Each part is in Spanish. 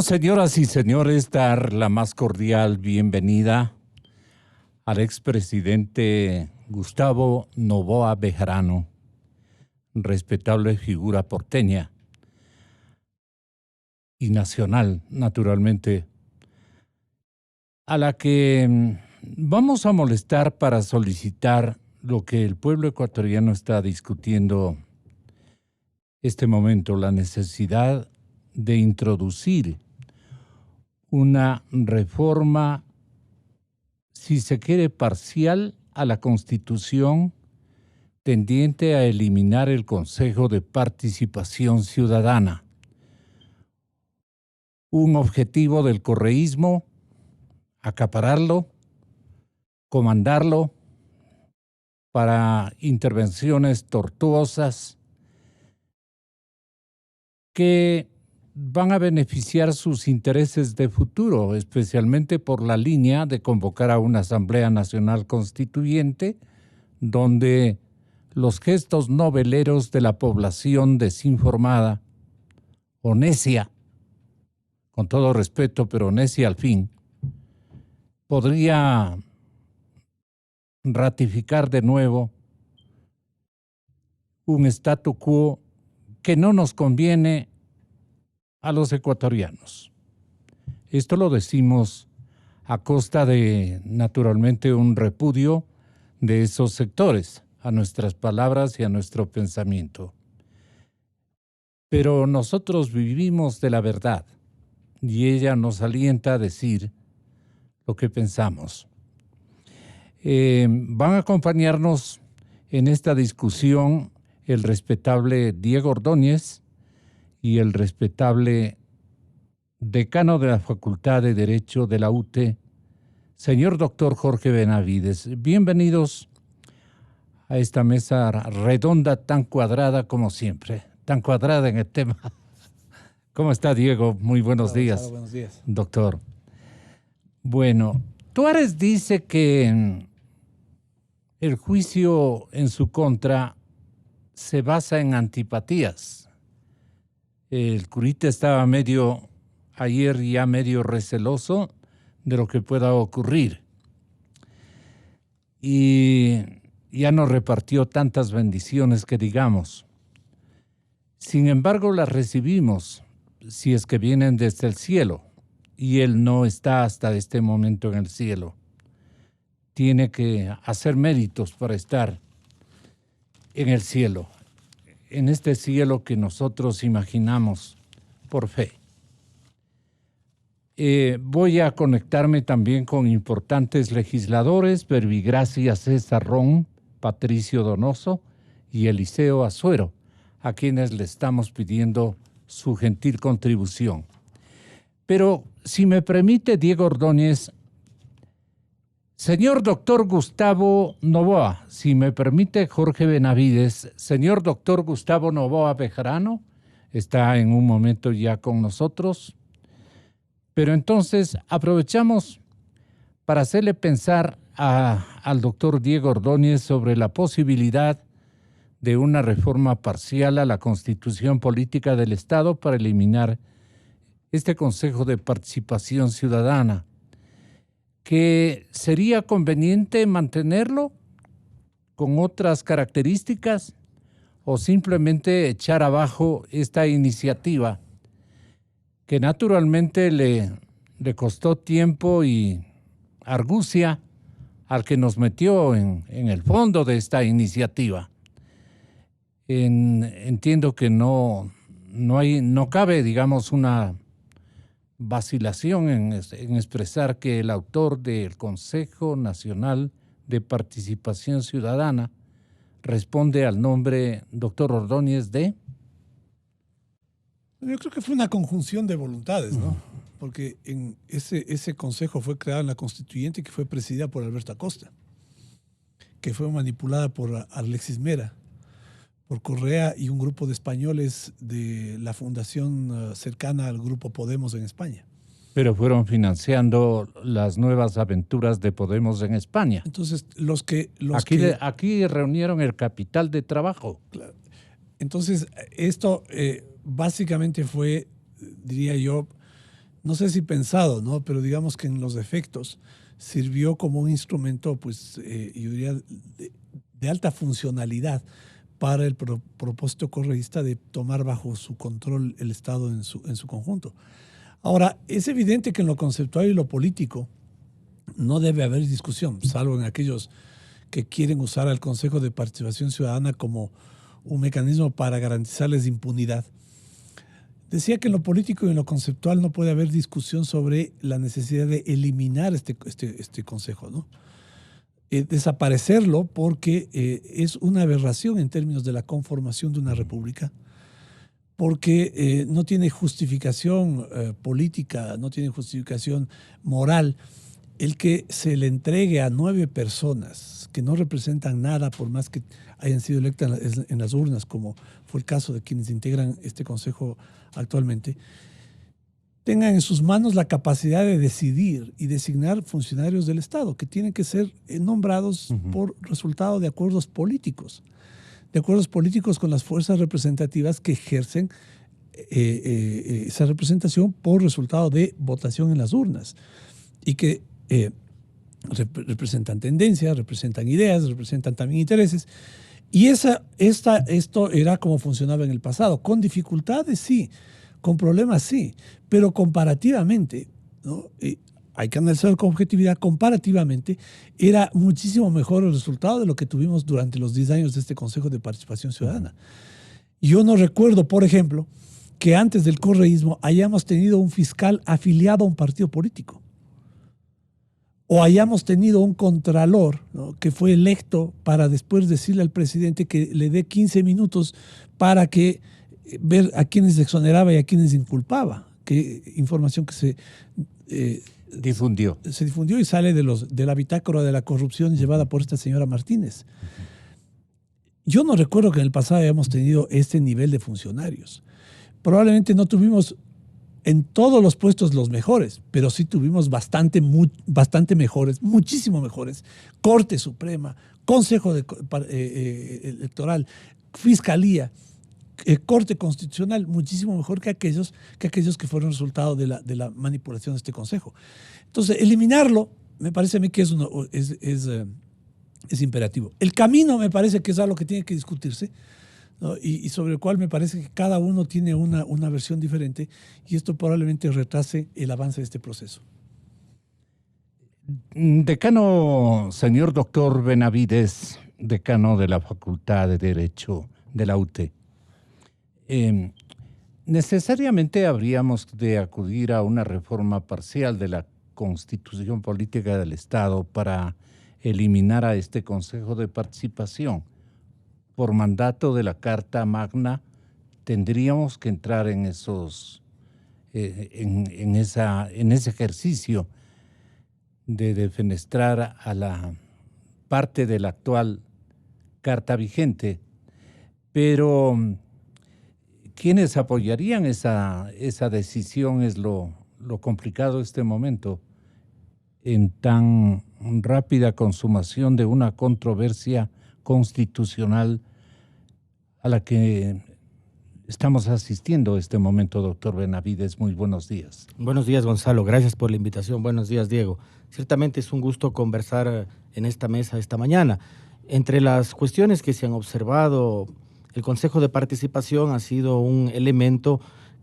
Señoras y señores, dar la más cordial bienvenida al expresidente Gustavo Noboa Bejarano, respetable figura porteña y nacional, naturalmente, a la que vamos a molestar para solicitar lo que el pueblo ecuatoriano está discutiendo este momento, la necesidad de introducir una reforma, si se quiere, parcial a la Constitución, tendiente a eliminar el Consejo de Participación Ciudadana. Un objetivo del correísmo: acapararlo, comandarlo para intervenciones tortuosas que van a beneficiar sus intereses de futuro, especialmente por la línea de convocar a una Asamblea Nacional Constituyente, donde los gestos noveleros de la población desinformada o necia, con todo respeto, pero necia al fin, podría ratificar de nuevo un statu quo que no nos conviene a los ecuatorianos. Esto lo decimos a costa de, naturalmente, un repudio de esos sectores a nuestras palabras y a nuestro pensamiento. Pero nosotros vivimos de la verdad y ella nos alienta a decir lo que pensamos. Van a acompañarnos en esta discusión el respetable Diego Ordóñez y el respetable decano de la Facultad de Derecho de la UTE, señor doctor Jorge Benavides. Bienvenidos a esta mesa redonda, tan cuadrada como siempre, tan cuadrada en el tema. ¿Cómo está, Diego? Muy buenos días. Buenos días. Doctor. Bueno, Tuárez dice que el juicio en su contra se basa en antipatías. El curita estaba ayer ya medio receloso de lo que pueda ocurrir. Y ya no repartió tantas bendiciones que digamos. Sin embargo, las recibimos si es que vienen desde el cielo. Y él no está hasta este momento en el cielo. Tiene que hacer méritos para estar en el cielo, en este cielo que nosotros imaginamos por fe. Voy a conectarme también con importantes legisladores: Verbigracia César Ron, Patricio Donoso y Eliseo Azuero, a quienes le estamos pidiendo su gentil contribución. Pero, si me permite, Diego Ordóñez, señor doctor Gustavo Noboa, si me permite, Jorge Benavides, señor doctor Gustavo Noboa Bejarano, está en un momento ya con nosotros, pero entonces aprovechamos para hacerle pensar al doctor Diego Ordóñez sobre la posibilidad de una reforma parcial a la Constitución Política del Estado para eliminar este Consejo de Participación Ciudadana, que sería conveniente mantenerlo con otras características o simplemente echar abajo esta iniciativa que naturalmente le costó tiempo y argucia al que nos metió en el fondo de esta iniciativa. Entiendo que no cabe, digamos, una vacilación en expresar que el autor del Consejo Nacional de Participación Ciudadana responde al nombre, doctor Ordóñez, de... Yo creo que fue una conjunción de voluntades, ¿no? Porque en ese consejo fue creado en la Constituyente, que fue presidida por Alberto Acosta, que fue manipulada por Alexis Mera, por Correa y un grupo de españoles de la fundación cercana al grupo Podemos en España. Pero fueron financiando las nuevas aventuras de Podemos en España. Entonces, aquí reunieron el capital de trabajo. Claro. Entonces, esto básicamente fue, diría yo, no sé si pensado, ¿no? Pero digamos que en los efectos sirvió como un instrumento, pues, yo diría, de alta funcionalidad para el propósito correísta de tomar bajo su control el Estado en su conjunto. Ahora, es evidente que en lo conceptual y lo político no debe haber discusión, salvo en aquellos que quieren usar al Consejo de Participación Ciudadana como un mecanismo para garantizarles impunidad. Decía que en lo político y en lo conceptual no puede haber discusión sobre la necesidad de eliminar este consejo, ¿no? Desaparecerlo porque es una aberración en términos de la conformación de una república, porque no tiene justificación política, no tiene justificación moral el que se le entregue a 9 personas que no representan nada, por más que hayan sido electas en las urnas, como fue el caso de quienes integran este consejo actualmente, tengan en sus manos la capacidad de decidir y designar funcionarios del Estado, que tienen que ser nombrados por resultado de acuerdos políticos con las fuerzas representativas que ejercen esa representación por resultado de votación en las urnas y que representan tendencias, representan ideas, representan también intereses. Y esto era como funcionaba en el pasado, con dificultades sí, con problemas sí, pero comparativamente, ¿no? Hay que analizar con objetividad, comparativamente era muchísimo mejor el resultado de lo que tuvimos durante los 10 años de este Consejo de Participación Ciudadana. Yo no recuerdo, por ejemplo, que antes del correísmo hayamos tenido un fiscal afiliado a un partido político, o hayamos tenido un contralor, ¿no?, que fue electo para después decirle al presidente que le dé 15 minutos para que ver a quienes exoneraba y a quienes inculpaba. Que información que se difundió y sale de la bitácora de la corrupción llevada por esta señora Martínez. Yo no recuerdo que en el pasado hayamos tenido este nivel de funcionarios. Probablemente no tuvimos en todos los puestos los mejores, pero sí tuvimos bastante mejores, muchísimo mejores. Corte Suprema, Consejo Electoral, Fiscalía, Corte Constitucional, muchísimo mejor que aquellos que fueron resultado de la manipulación de este Consejo. Entonces, eliminarlo me parece a mí que es imperativo. El camino me parece que es algo que tiene que discutirse, ¿no? Y sobre el cual me parece que cada uno tiene una versión diferente, y esto probablemente retrase el avance de este proceso. Decano, señor doctor Benavides, decano de la Facultad de Derecho de la UTE. Necesariamente habríamos de acudir a una reforma parcial de la Constitución Política del Estado para eliminar a este Consejo de Participación. Por mandato de la Carta Magna, tendríamos que entrar en ese ejercicio de defenestrar a la parte de la actual Carta vigente, pero ¿quiénes apoyarían esa decisión? Es lo complicado este momento, en tan rápida consumación de una controversia constitucional a la que estamos asistiendo este momento, doctor Benavides. Muy buenos días. Buenos días, Gonzalo. Gracias por la invitación. Buenos días, Diego. Ciertamente es un gusto conversar en esta mesa esta mañana. Entre las cuestiones que se han observado, el Consejo de Participación ha sido un elemento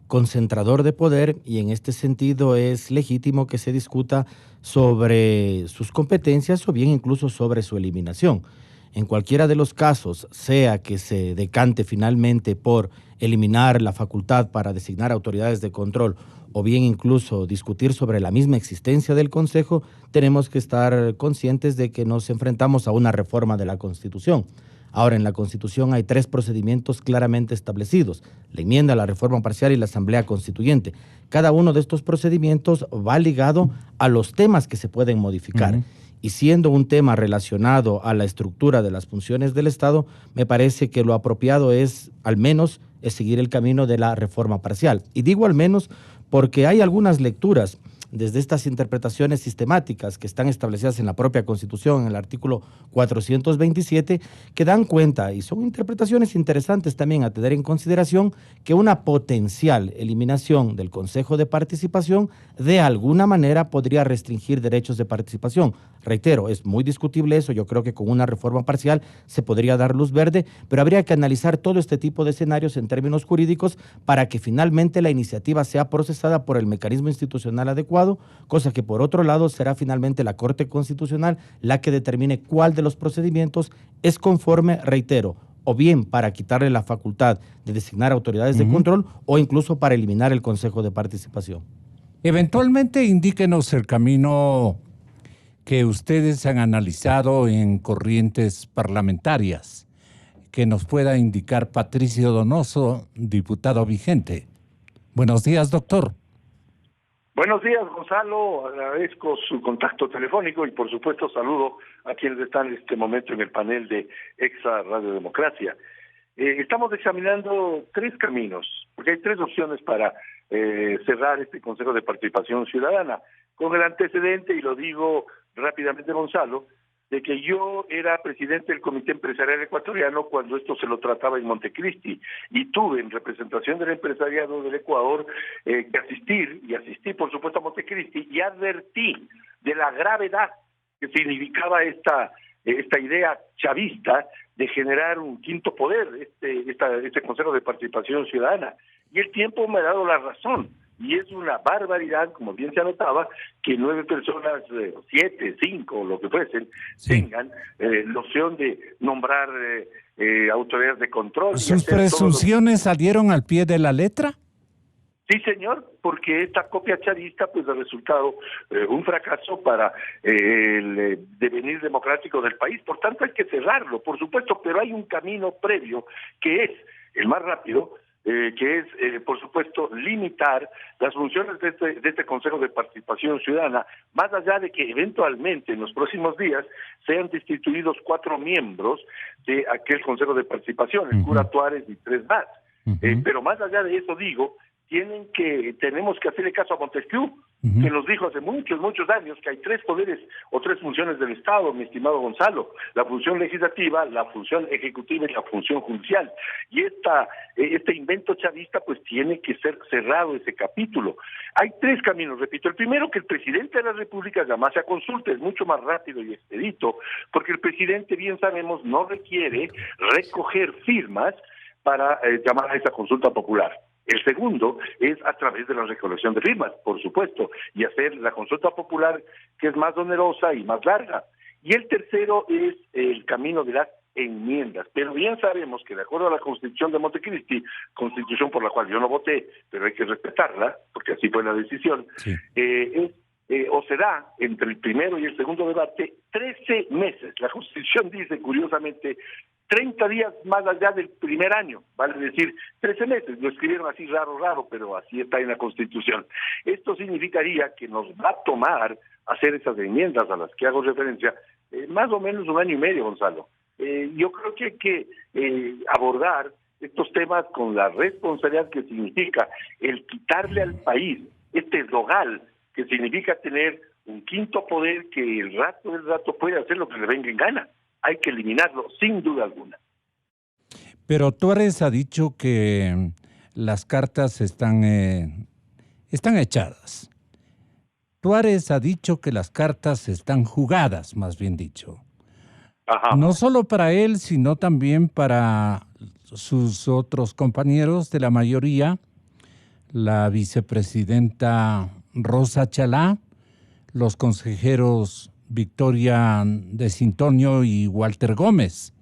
concentrador de poder, y en este sentido es legítimo que se discuta sobre sus competencias o bien incluso sobre su eliminación. En cualquiera de los casos, sea que se decante finalmente por eliminar la facultad para designar autoridades de control o bien incluso discutir sobre la misma existencia del Consejo, tenemos que estar conscientes de que nos enfrentamos a una reforma de la Constitución. Ahora, en la Constitución hay 3 procedimientos claramente establecidos: la enmienda, la reforma parcial y la Asamblea Constituyente. Cada uno de estos procedimientos va ligado a los temas que se pueden modificar. Y siendo un tema relacionado a la estructura de las funciones del Estado, me parece que lo apropiado es, al menos, seguir el camino de la reforma parcial. Y digo al menos porque hay algunas lecturas desde estas interpretaciones sistemáticas que están establecidas en la propia Constitución, en el artículo 427, que dan cuenta, y son interpretaciones interesantes también a tener en consideración, que una potencial eliminación del Consejo de Participación de alguna manera podría restringir derechos de participación. Reitero, es muy discutible eso, yo creo que con una reforma parcial se podría dar luz verde, pero habría que analizar todo este tipo de escenarios en términos jurídicos para que finalmente la iniciativa sea procesada por el mecanismo institucional adecuado, cosa que por otro lado será finalmente la Corte Constitucional la que determine cuál de los procedimientos es conforme, reitero, o bien para quitarle la facultad de designar autoridades de control o incluso para eliminar el Consejo de Participación. Eventualmente indíquenos el camino que ustedes han analizado en corrientes parlamentarias, que nos pueda indicar Patricio Donoso, diputado vigente. Buenos días, doctor. Buenos días, Gonzalo. Agradezco su contacto telefónico y, por supuesto, saludo a quienes están en este momento en el panel de Exa Radio Democracia. Estamos examinando tres caminos, porque hay tres opciones para cerrar este Consejo de Participación Ciudadana, con el antecedente, y lo digo rápidamente, Gonzalo, de que yo era presidente del Comité Empresarial Ecuatoriano cuando esto se lo trataba en Montecristi, y tuve en representación del empresariado del Ecuador que asistí por supuesto a Montecristi, y advertí de la gravedad que significaba esta idea chavista de generar un quinto poder, este Consejo de Participación Ciudadana. Y el tiempo me ha dado la razón. Y es una barbaridad, como bien se anotaba, que 9 personas, 7, 5, lo que fuesen, tengan la opción de nombrar autoridades de control. ¿Sus presunciones salieron al pie de la letra? Sí, señor, porque esta copia chavista pues ha resultado un fracaso para el devenir democrático del país. Por tanto, hay que cerrarlo, por supuesto, pero hay un camino previo que es el más rápido, que es, por supuesto, limitar las funciones de este Consejo de Participación Ciudadana, más allá de que eventualmente en los próximos días sean destituidos 4 miembros de aquel Consejo de Participación, el cura Tuárez y 3 más. Pero más allá de eso, digo, tenemos que hacerle caso a Montesquieu, que nos dijo hace muchos años que hay 3 poderes o 3 funciones del Estado, mi estimado Gonzalo: la función legislativa, la función ejecutiva y la función judicial. Y este invento chavista pues tiene que ser cerrado ese capítulo. Hay 3 caminos, repito. El primero, que el presidente de la República llamase a consulta, es mucho más rápido y expedito, porque el presidente, bien sabemos, no requiere recoger firmas para llamar a esa consulta popular. El segundo es a través de la recolección de firmas, por supuesto, y hacer la consulta popular, que es más onerosa y más larga. Y el tercero es el camino de las enmiendas. Pero bien sabemos que, de acuerdo a la Constitución de Montecristi, constitución por la cual yo no voté, pero hay que respetarla, porque así fue la decisión, o será entre el primero y el segundo debate 13 meses. La Constitución dice, curiosamente, 30 días más allá del primer año, vale decir 13 meses. Lo escribieron así raro, pero así está en la Constitución. Esto significaría que nos va a tomar hacer esas enmiendas a las que hago referencia más o menos 1 año y medio, Gonzalo. Yo creo que hay que abordar estos temas con la responsabilidad que significa el quitarle al país este dogal, que significa tener un quinto poder que el rato puede hacer lo que le venga en gana. Hay que eliminarlo, sin duda alguna. Pero Tuárez ha dicho que las cartas están echadas. Tuárez ha dicho que las cartas están jugadas, más bien dicho. Ajá. No solo para él, sino también para sus otros compañeros de la mayoría, la vicepresidenta Rosa Chalá, los consejeros Victoria de Sintonio y Walter Gómez.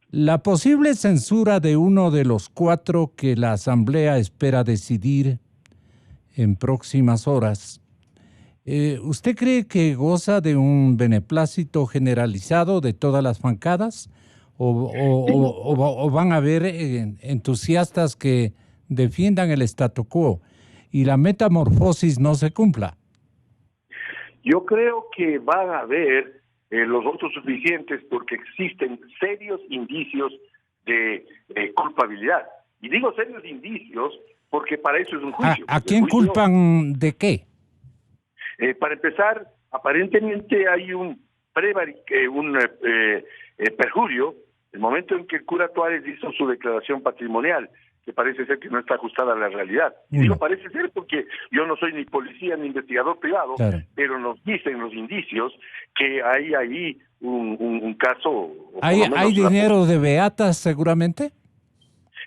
La posible censura de uno de los 4 que la Asamblea espera decidir en próximas horas. ¿Usted cree que goza de un beneplácito generalizado de todas las bancadas? ¿O van a haber entusiastas que defiendan el statu quo y la metamorfosis no se cumpla? Yo creo que van a haber los votos suficientes, porque existen serios indicios de culpabilidad. Y digo serios indicios porque para eso es un juicio. ¿A quién culpan de qué? Para empezar, aparentemente hay un perjurio el momento en que el cura Tuárez hizo su declaración patrimonial, que parece ser que no está ajustada a la realidad. Y digo parece ser porque yo no soy ni policía ni investigador privado, claro, pero nos dicen los indicios que hay ahí un caso... ¿Hay dinero de beatas seguramente?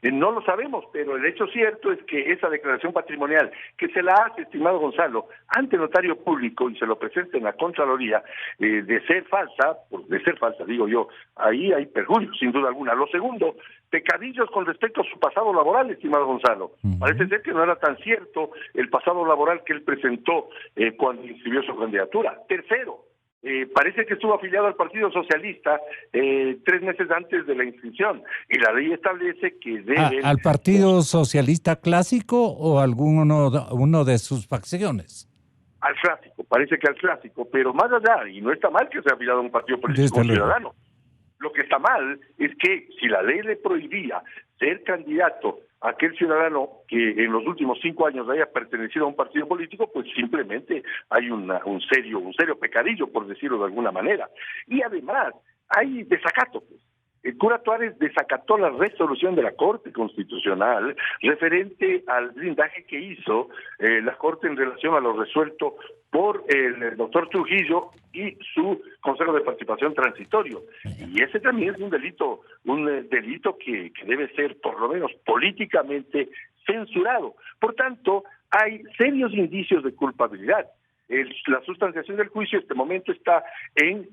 No lo sabemos, pero el hecho cierto es que esa declaración patrimonial, que se la hace, estimado Gonzalo, ante notario público y se lo presenta en la Contraloría, de ser falsa, digo yo, ahí hay perjurio, sin duda alguna. Lo segundo, pecadillos con respecto a su pasado laboral, estimado Gonzalo. Parece ser que no era tan cierto el pasado laboral que él presentó cuando inscribió su candidatura. Tercero, parece que estuvo afiliado al Partido Socialista 3 meses antes de la inscripción y la ley establece que deben... ¿Al Partido Socialista clásico o uno de sus facciones? Al clásico, parece que al clásico, pero más allá, y no está mal que sea afiliado a un partido político ciudadano. Lo que está mal es que si la ley le prohibía ser candidato a aquel ciudadano que en los últimos 5 años haya pertenecido a un partido político, pues simplemente hay un serio pecadillo, por decirlo de alguna manera. Y además hay desacato, pues. El cura Tuárez desacató la resolución de la Corte Constitucional referente al blindaje que hizo la Corte en relación a lo resuelto por el doctor Trujillo y su Consejo de Participación Transitorio. Y ese también es un delito que debe ser, por lo menos políticamente, censurado. Por tanto, hay serios indicios de culpabilidad. La sustanciación del juicio en este momento está en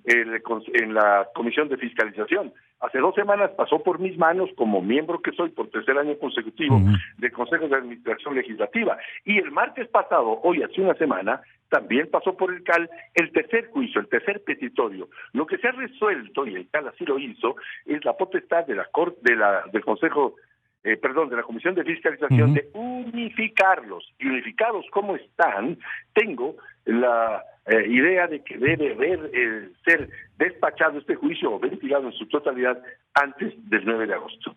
la Comisión de Fiscalización. Hace 2 semanas pasó por mis manos como miembro que soy por 3er año consecutivo del Consejo de Administración Legislativa. Y el martes pasado, hoy hace una semana, también pasó por el CAL el 3er juicio, el 3er petitorio. Lo que se ha resuelto, y el CAL así lo hizo, es la potestad de la del Consejo de la Comisión de Fiscalización de unificarlos. Y unificados como están, tengo la idea de que debe ser despachado este juicio o ventilado en su totalidad antes del 9 de agosto.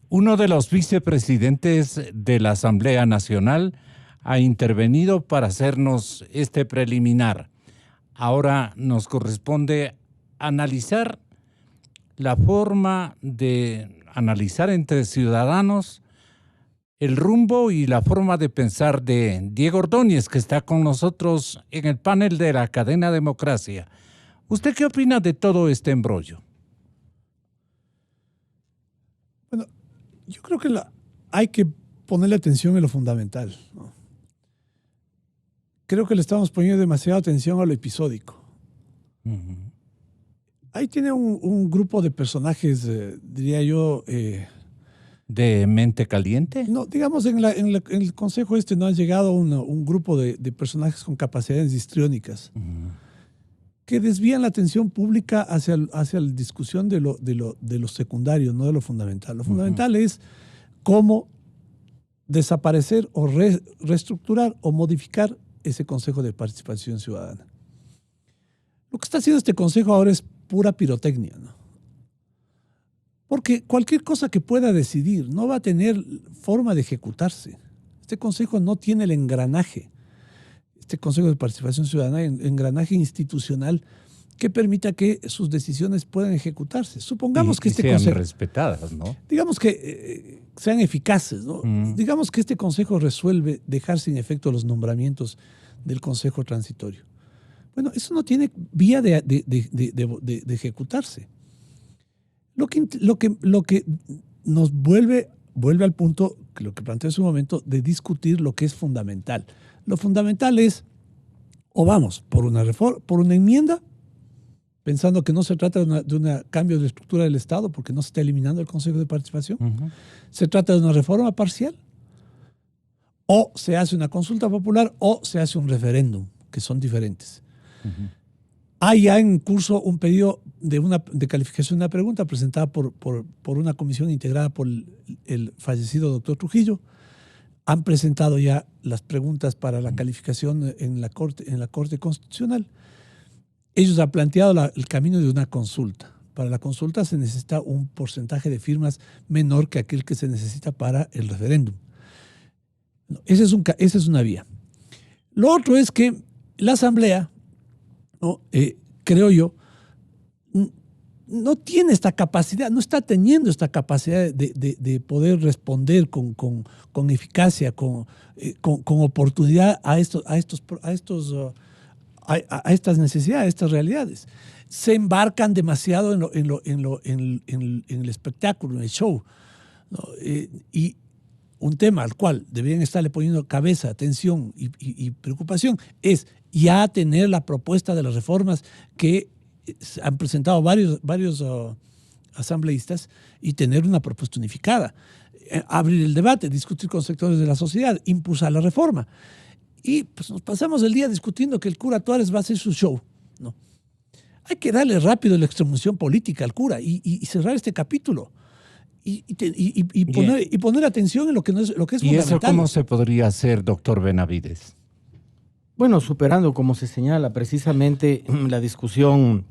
Uno de los vicepresidentes de la Asamblea Nacional ha intervenido para hacernos este preliminar. Ahora nos corresponde analizar la forma de analizar entre ciudadanos el rumbo y la forma de pensar de Diego Ordóñez, que está con nosotros en el panel de la cadena Democracia. ¿Usted qué opina de todo este embrollo? Bueno, yo creo que hay que ponerle atención en lo fundamental, ¿no? Creo que le estamos poniendo demasiada atención a lo episódico. Ahí tiene un grupo de personajes, diría yo... ¿De mente caliente? No, digamos, en el Consejo no ha llegado un grupo de personajes con capacidades histriónicas que desvían la atención pública hacia la discusión de lo secundario, no de lo fundamental. Lo fundamental es cómo desaparecer o reestructurar o modificar ese Consejo de Participación Ciudadana. Lo que está haciendo este Consejo ahora es pura pirotecnia, ¿no? Porque cualquier cosa que pueda decidir no va a tener forma de ejecutarse. Este Consejo no tiene el engranaje, este Consejo de Participación Ciudadana, engranaje institucional que permita que sus decisiones puedan ejecutarse. Supongamos que este sean Consejo... respetadas, ¿no? Digamos que sean eficaces, ¿no? Digamos que este Consejo resuelve dejar sin efecto los nombramientos del Consejo Transitorio. Bueno, eso no tiene vía de ejecutarse. Lo que nos vuelve al punto, que lo que planteé en su momento, de discutir lo que es fundamental. Lo fundamental es, o vamos por una reforma, por una enmienda, pensando que no se trata de un cambio de estructura del Estado, porque no se está eliminando el Consejo de Participación. Se trata de una reforma parcial, o se hace una consulta popular, o se hace un referéndum, que son diferentes. Hay ya en curso un pedido de calificación de una pregunta presentada por una comisión integrada por el fallecido doctor Trujillo. Han presentado ya las preguntas para la calificación en la Corte Constitucional. Ellos han planteado el camino de una consulta. Para la consulta se necesita un porcentaje de firmas menor que aquel que se necesita para el referéndum. Esa es una vía. Lo otro es que la Asamblea, ¿no? Creo yo, no tiene esta capacidad, no está teniendo esta capacidad de poder responder con eficacia, con oportunidad a estas necesidades, a estas realidades. Se embarcan demasiado en el espectáculo, en el show, ¿no? Y un tema al cual deberían estarle poniendo cabeza, atención y preocupación es ya tener la propuesta de las reformas que han presentado varios asambleístas y tener una propuesta unificada. Abrir el debate, discutir con sectores de la sociedad, impulsar la reforma. Y pues nos pasamos el día discutiendo que el cura Tuárez va a hacer su show, ¿no? Hay que darle rápido la extremaunción política al cura y cerrar este capítulo. Y poner atención en lo que es fundamental. ¿Y eso cómo se podría hacer, doctor Benavides? Bueno, superando, como se señala, precisamente la discusión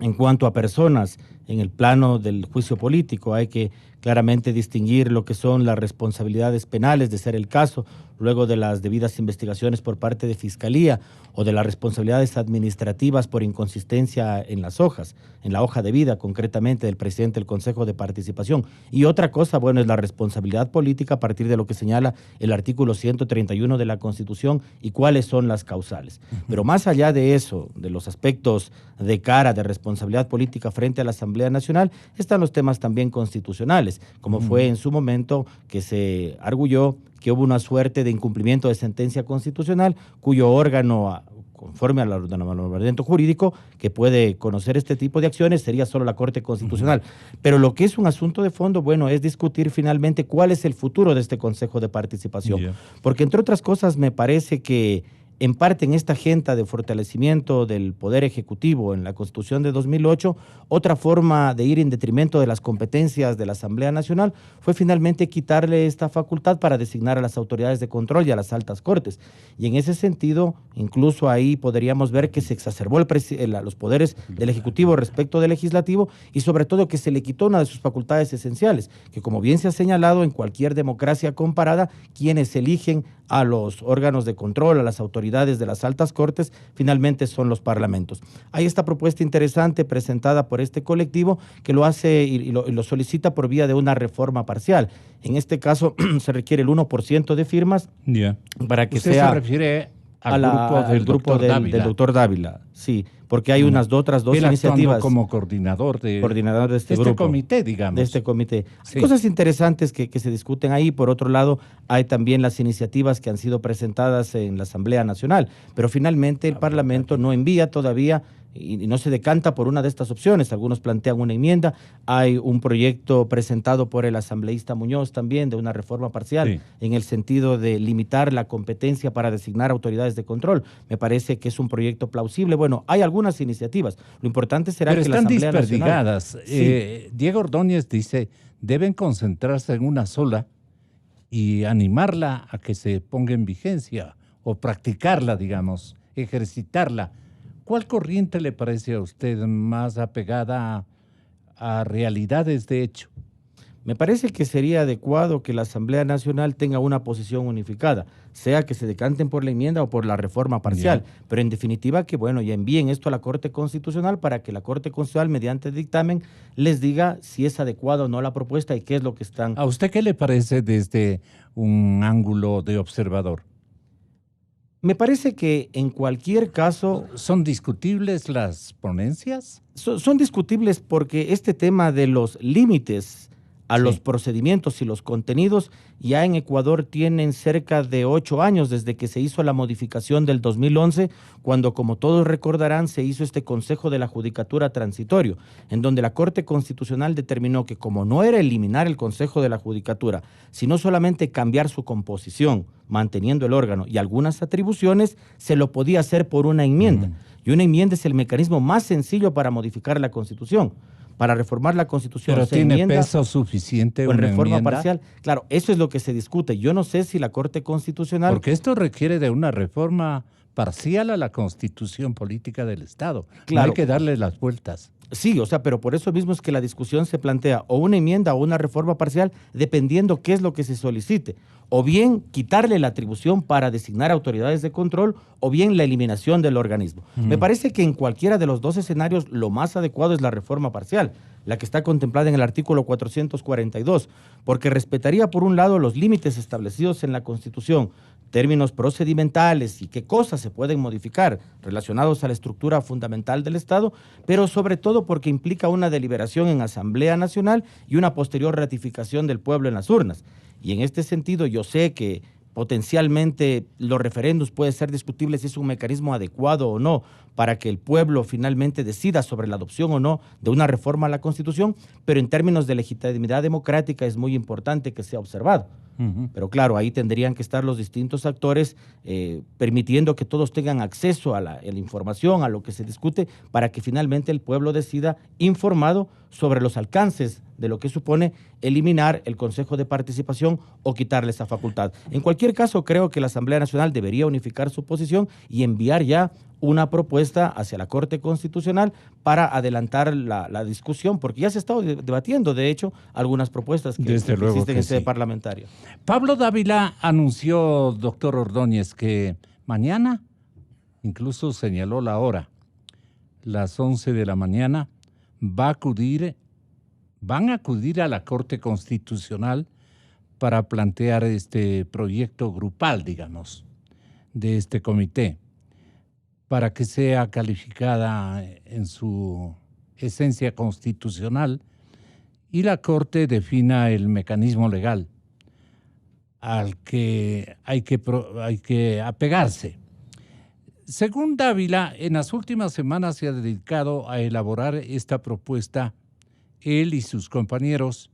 en cuanto a personas en el plano del juicio político. Hay que claramente distinguir lo que son las responsabilidades penales, de ser el caso, luego de las debidas investigaciones por parte de Fiscalía, o de las responsabilidades administrativas por inconsistencia en las hojas, en la hoja de vida concretamente del presidente del Consejo de Participación. Y otra cosa, bueno, es la responsabilidad política a partir de lo que señala el artículo 131 de la Constitución y cuáles son las causales. Pero más allá de eso, de los aspectos de cara de responsabilidad política frente a la Asamblea Nacional, están los temas también constitucionales, como fue en su momento que se arguyó que hubo una suerte de incumplimiento de sentencia constitucional, cuyo órgano, conforme al ordenamiento jurídico, que puede conocer este tipo de acciones, sería solo la Corte Constitucional. Pero lo que es un asunto de fondo, bueno, es discutir finalmente cuál es el futuro de este Consejo de Participación. Porque, entre otras cosas, me parece que en parte en esta agenda de fortalecimiento del Poder Ejecutivo en la Constitución de 2008, otra forma de ir en detrimento de las competencias de la Asamblea Nacional fue finalmente quitarle esta facultad para designar a las autoridades de control y a las altas cortes. Y en ese sentido, incluso ahí podríamos ver que se exacerbó los poderes del Ejecutivo respecto del Legislativo y sobre todo que se le quitó una de sus facultades esenciales, que como bien se ha señalado en cualquier democracia comparada, quienes eligen a los órganos de control, a las autoridades de las altas cortes, finalmente son los parlamentos. Hay esta propuesta interesante presentada por este colectivo que lo hace y lo solicita por vía de una reforma parcial. En este caso se requiere el 1% de firmas para que ¿Usted sea... se refiere al grupo del doctor Dávila, sí, porque hay otras dos iniciativas. Como coordinador de este grupo, comité, digamos. De este comité. Sí. Hay cosas interesantes que se discuten ahí. Por otro lado, hay también las iniciativas que han sido presentadas en la Asamblea Nacional, pero finalmente el Parlamento no envía todavía y no se decanta por una de estas opciones. Algunos plantean una enmienda. Hay un proyecto presentado por el asambleísta Muñoz también de una reforma parcial en el sentido de limitar la competencia para designar autoridades de control. Me parece que es un proyecto plausible. Bueno, hay algunas iniciativas. Lo importante será que la Asamblea desperdigadas. Nacional... Diego Ordóñez dice, deben concentrarse en una sola y animarla a que se ponga en vigencia o practicarla, digamos, ejercitarla. ¿Cuál corriente le parece a usted más apegada a realidades de hecho? Me parece que sería adecuado que la Asamblea Nacional tenga una posición unificada, sea que se decanten por la enmienda o por la reforma parcial, pero en definitiva que, bueno, ya envíen esto a la Corte Constitucional para que la Corte Constitucional, mediante dictamen, les diga si es adecuada o no la propuesta y qué es lo que están... ¿A usted qué le parece desde un ángulo de observador? Me parece que en cualquier caso... ¿Son discutibles las ponencias? Son discutibles porque este tema de los límites a los procedimientos y los contenidos ya en Ecuador tienen cerca de 8 años desde que se hizo la modificación del 2011, cuando, como todos recordarán, se hizo este Consejo de la Judicatura Transitorio, en donde la Corte Constitucional determinó que como no era eliminar el Consejo de la Judicatura, sino solamente cambiar su composición, manteniendo el órgano y algunas atribuciones, se lo podía hacer por una enmienda. Y una enmienda es el mecanismo más sencillo para modificar la Constitución. Para reformar la Constitución. ¿Pero tiene peso suficiente con una reforma enmienda? Parcial? Claro, eso es lo que se discute. Yo no sé si la Corte Constitucional... Porque esto requiere de una reforma parcial a la Constitución política del Estado. Claro. No hay que darle las vueltas. Sí, o sea, pero por eso mismo es que la discusión se plantea o una enmienda o una reforma parcial, dependiendo qué es lo que se solicite. O bien quitarle la atribución para designar autoridades de control, o bien la eliminación del organismo. Me parece que en cualquiera de los dos escenarios lo más adecuado es la reforma parcial, la que está contemplada en el artículo 442, porque respetaría por un lado los límites establecidos en la Constitución, términos procedimentales y qué cosas se pueden modificar relacionados a la estructura fundamental del Estado, pero sobre todo porque implica una deliberación en Asamblea Nacional y una posterior ratificación del pueblo en las urnas. Y en este sentido yo sé que potencialmente los referendos puede ser discutible si es un mecanismo adecuado o no para que el pueblo finalmente decida sobre la adopción o no de una reforma a la Constitución, pero en términos de legitimidad democrática es muy importante que sea observado. Pero claro, ahí tendrían que estar los distintos actores permitiendo que todos tengan acceso a la información, a lo que se discute, para que finalmente el pueblo decida informado sobre los alcances de lo que supone eliminar el Consejo de Participación o quitarle esa facultad. En cualquier caso, creo que la Asamblea Nacional debería unificar su posición y enviar ya una propuesta hacia la Corte Constitucional para adelantar la discusión, porque ya se ha estado debatiendo, de hecho, algunas propuestas que existen en sede parlamentaria. Pablo Dávila anunció, doctor Ordóñez, que mañana, incluso señaló la hora, las 11 de la mañana, van a acudir a la Corte Constitucional para plantear este proyecto grupal, digamos, de este comité, para que sea calificada en su esencia constitucional y la Corte defina el mecanismo legal al que hay que apegarse. Según Dávila, en las últimas semanas se ha dedicado a elaborar esta propuesta, él y sus compañeros,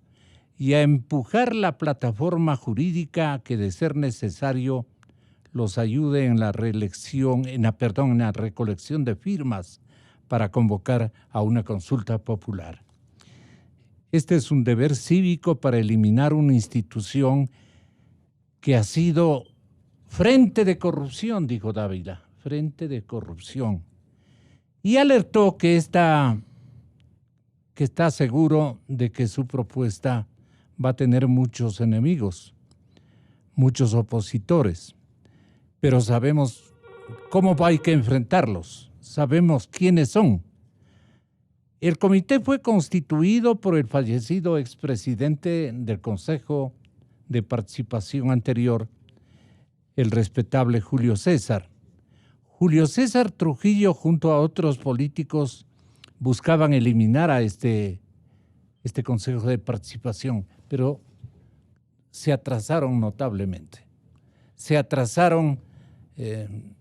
y a empujar la plataforma jurídica que, de ser necesario, los ayude en la recolección de firmas para convocar a una consulta popular. Este es un deber cívico para eliminar una institución que ha sido frente de corrupción, dijo Dávila, frente de corrupción. Y alertó que está seguro de que su propuesta va a tener muchos enemigos, muchos opositores. Pero sabemos cómo hay que enfrentarlos, sabemos quiénes son. El comité fue constituido por el fallecido expresidente del Consejo de Participación anterior, el respetable Julio César. Julio César Trujillo, junto a otros políticos, buscaban eliminar a este Consejo de Participación, pero se atrasaron notablemente. Se atrasaron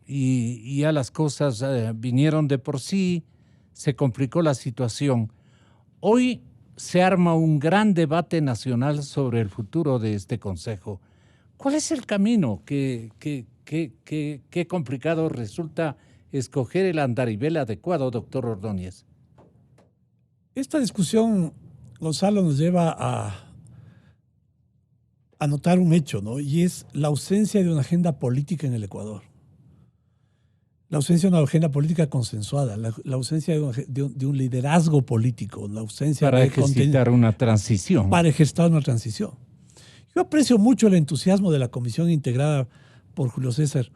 y ya las cosas vinieron de por sí, se complicó la situación. Hoy se arma un gran debate nacional sobre el futuro de este Consejo. ¿Cuál es el camino? Qué complicado resulta escoger el andarivel adecuado, doctor Ordóñez. Esta discusión, Gonzalo, nos lleva a notar un hecho, ¿no? Y es la ausencia de una agenda política en el Ecuador. La ausencia de una agenda política consensuada, la ausencia de un liderazgo político, la ausencia para ejercitar una transición. Para ejercitar una transición. Yo aprecio mucho el entusiasmo de la comisión integrada por Julio César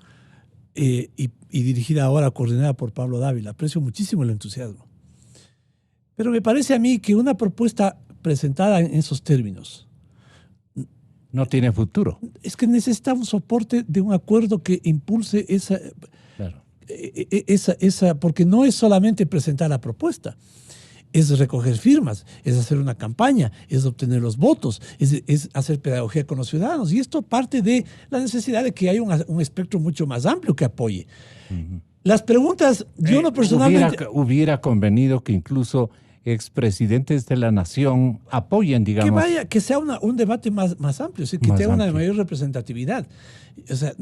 y dirigida ahora, coordinada por Pablo Dávila. Aprecio muchísimo el entusiasmo. Pero me parece a mí que una propuesta presentada en esos términos no tiene futuro. Es que necesita un soporte de un acuerdo que impulse esa, claro, porque no es solamente presentar la propuesta, es recoger firmas, es hacer una campaña, es obtener los votos, es hacer pedagogía con los ciudadanos. Y esto parte de la necesidad de que haya un espectro mucho más amplio que apoye. Las preguntas, yo no personalmente... Hubiera convenido que incluso expresidentes de la nación apoyen, digamos. Que sea un debate más amplio, es decir, que tenga una mayor representatividad. O sea,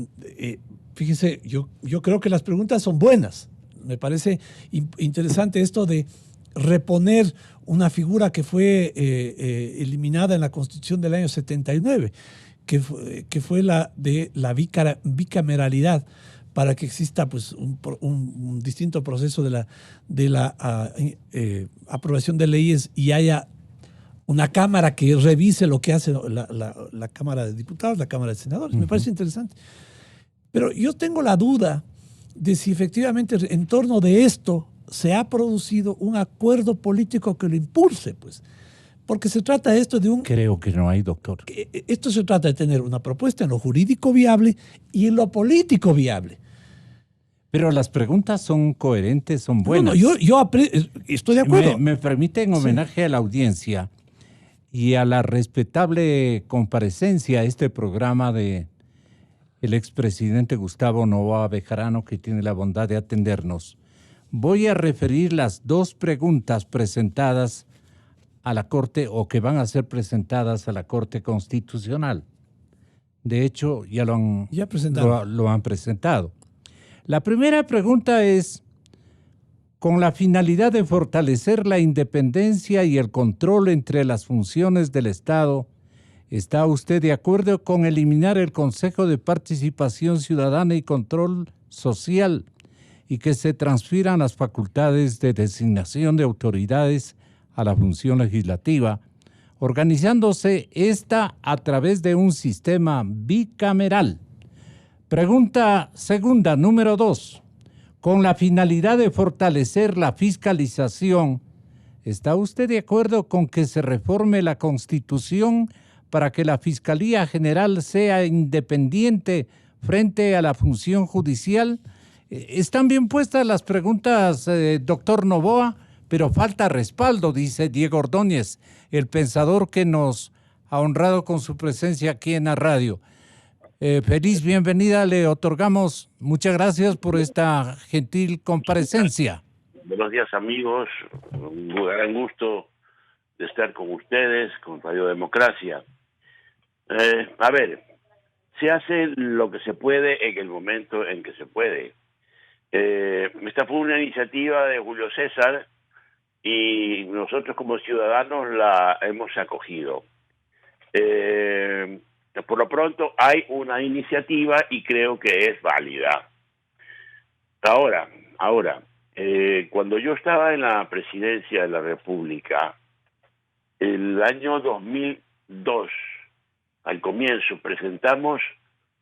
fíjese, yo creo que las preguntas son buenas. Me parece interesante esto de reponer una figura que fue eliminada en la Constitución del año 79, que fue la de la bicameralidad, para que exista pues un distinto proceso de la aprobación de leyes y haya una cámara que revise lo que hace la Cámara de Diputados, la Cámara de Senadores. Me parece interesante. Pero yo tengo la duda de si efectivamente en torno de esto se ha producido un acuerdo político que lo impulse, pues. Porque se trata esto de un... Creo que no hay, doctor. Esto se trata de tener una propuesta en lo jurídico viable y en lo político viable. Pero las preguntas son coherentes, son buenas. No, yo estoy de acuerdo. Me permite, en homenaje a la audiencia y a la respetable comparecencia a este programa de el expresidente Gustavo Noboa Bejarano, que tiene la bondad de atendernos, voy a referir las dos preguntas presentadas a la Corte o que van a ser presentadas a la Corte Constitucional. De hecho, ya lo han presentado. La primera pregunta es, con la finalidad de fortalecer la independencia y el control entre las funciones del Estado, ¿está usted de acuerdo con eliminar el Consejo de Participación Ciudadana y Control Social y que se transfieran las facultades de designación de autoridades a la función legislativa, organizándose esta a través de un sistema bicameral? Pregunta segunda, número 2. Con la finalidad de fortalecer la fiscalización, ¿está usted de acuerdo con que se reforme la Constitución para que la Fiscalía General sea independiente frente a la función judicial? Están bien puestas las preguntas, doctor Noboa, pero falta respaldo, dice Diego Ordóñez, el pensador que nos ha honrado con su presencia aquí en la radio. Feliz bienvenida le otorgamos. Muchas gracias por esta gentil comparecencia. Buenos días, amigos. Un gran gusto de estar con ustedes, con Radio Democracia. A ver, se hace lo que se puede en el momento en que se puede. Esta fue una iniciativa de Julio César y nosotros como ciudadanos la hemos acogido. Por lo pronto hay una iniciativa y creo que es válida. Ahora, cuando yo estaba en la presidencia de la República, el año 2002, al comienzo, presentamos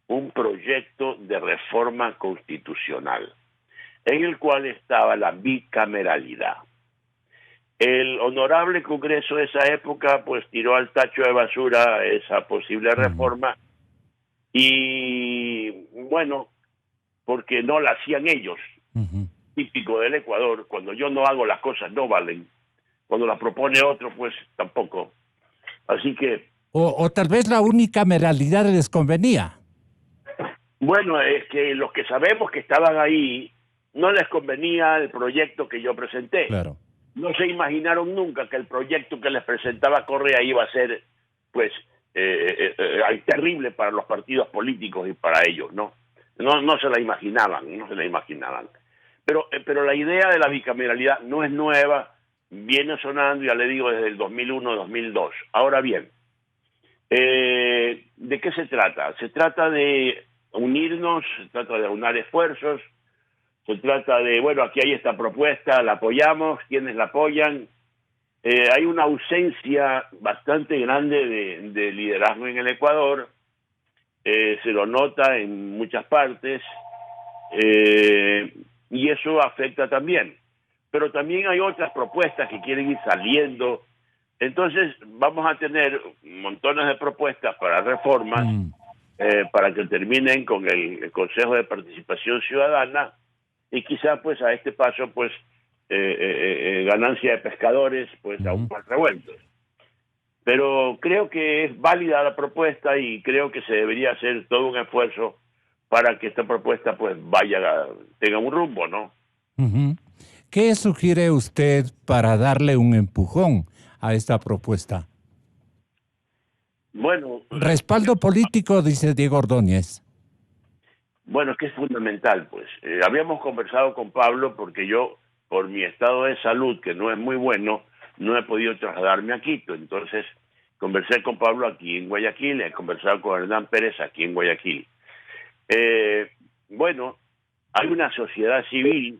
un proyecto de reforma constitucional, en el cual estaba la bicameralidad. El honorable Congreso de esa época pues tiró al tacho de basura esa posible reforma y bueno, porque no la hacían ellos. Típico del Ecuador, cuando yo no hago las cosas no valen, cuando las propone otro pues tampoco. Así que... O tal vez la unicameralidad les convenía. Bueno, es que los que sabemos que estaban ahí no les convenía el proyecto que yo presenté. Claro. No se imaginaron nunca que el proyecto que les presentaba Correa iba a ser, pues, terrible para los partidos políticos y para ellos, ¿no? No se la imaginaban. Pero la idea de la bicameralidad no es nueva, viene sonando, ya le digo, desde el 2001-2002. Ahora bien, ¿de qué se trata? Se trata de unirnos, se trata de aunar esfuerzos, se trata de, bueno, aquí hay esta propuesta, la apoyamos, ¿quiénes la apoyan? Hay una ausencia bastante grande de liderazgo en el Ecuador, se lo nota en muchas partes, y eso afecta también. Pero también hay otras propuestas que quieren ir saliendo. Entonces vamos a tener montones de propuestas para reformas, para que terminen con el Consejo de Participación Ciudadana, y quizá pues a este paso pues ganancia de pescadores pues aún más revueltos. Pero creo que es válida la propuesta y creo que se debería hacer todo un esfuerzo para que esta propuesta pues tenga un rumbo, ¿no? ¿Qué sugiere usted para darle un empujón a esta propuesta? Bueno, respaldo político, dice Diego Ordóñez. Bueno, es que es fundamental, pues. Habíamos conversado con Pablo porque yo, por mi estado de salud, que no es muy bueno, no he podido trasladarme a Quito. Entonces, conversé con Pablo aquí en Guayaquil, he conversado con Hernán Pérez aquí en Guayaquil. Bueno, hay una sociedad civil